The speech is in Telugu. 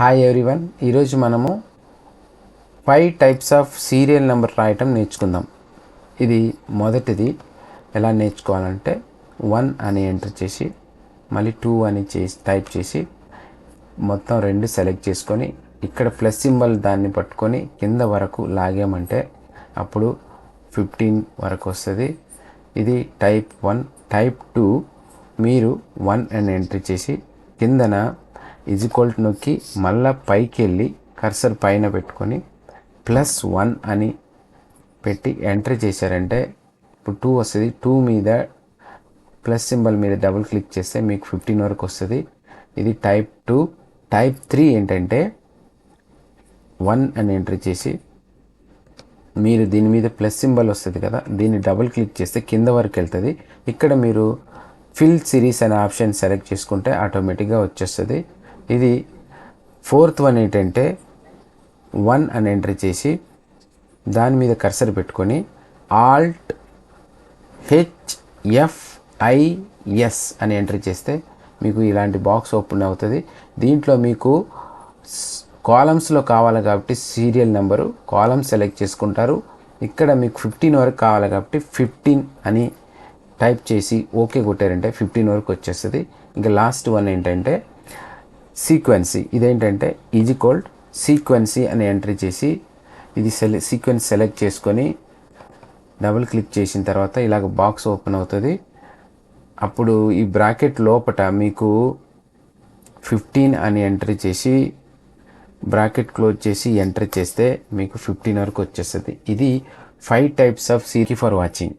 హాయ్ ఎవ్రీవన్, ఈరోజు మనము 5 టైప్స్ ఆఫ్ సీరియల్ నెంబర్ రాయటం నేర్చుకుందాం. ఇది మొదటిది ఎలా నేర్చుకోవాలంటే 1 అని ఎంటర్ చేసి మళ్ళీ 2 అని టైప్ చేసి మొత్తం 2 సెలెక్ట్ చేసుకొని ఇక్కడ ప్లస్ సింబల్ దాన్ని పట్టుకొని కింద వరకు లాగామంటే అప్పుడు 15 వరకు వస్తుంది. ఇది టైప్ 1. టైప్ 2 మీరు 1 అని ఎంటర్ చేసి కిందన ఈక్వల్ నొక్కి మళ్ళీ పైకి వెళ్ళి కర్సర్ పైన పెట్టుకొని +1 అని పెట్టి ఎంటర్ చేశారంటే ఇప్పుడు 2 వస్తుంది. 2 మీద ప్లస్ సింబల్ మీద డబుల్ క్లిక్ చేస్తే మీకు 15 వరకు వస్తుంది. ఇది టైప్ 2. టైప్ 3 ఏంటంటే 1 అని ఎంటర్ చేసి మీరు దీని మీద ప్లస్ సింబల్ వస్తుంది కదా, దీన్ని డబుల్ క్లిక్ చేస్తే కింద వరకు వెళ్తుంది. ఇక్కడ మీరు ఫిల్ సిరీస్ అనే ఆప్షన్ సెలెక్ట్ చేసుకుంటే ఆటోమేటిక్గా వచ్చేస్తుంది. ఇది 4th వన్ ఏంటంటే 1 అని ఎంటర్ చేసి దాని మీద కర్సర్ పెట్టుకొని ALT HFIS అని ఎంటర్ చేస్తే మీకు ఇలాంటి బాక్స్ ఓపెన్ అవుతుంది. దీంట్లో మీకు కాలమ్స్లో కావాలి కాబట్టి సీరియల్ నెంబరు కాలమ్ సెలెక్ట్ చేసుకుంటారు. ఇక్కడ మీకు 15 వరకు కావాలి కాబట్టి 15 అని టైప్ చేసి ఓకే కొట్టారంటే 15 వరకు వచ్చేస్తుంది. ఇంకా లాస్ట్ వన్ ఏంటంటే సీక్వెన్సీ. ఇదేంటంటే ఈక్వల్ సీక్వెన్సీ అని ఎంట్రీ చేసి ఇది సీక్వెన్స్ సెలెక్ట్ చేసుకొని డబుల్ క్లిక్ చేసిన తర్వాత ఇలాగ బాక్స్ ఓపెన్ అవుతుంది. అప్పుడు ఈ బ్రాకెట్ లోపట మీకు 15 అని ఎంట్రీ చేసి బ్రాకెట్ క్లోజ్ చేసి ఎంటర్ చేస్తే మీకు 15 వరకు వచ్చేస్తుంది. ఇది 5 టైప్స్ ఆఫ్ సీరీ ఫర్ వాచింగ్.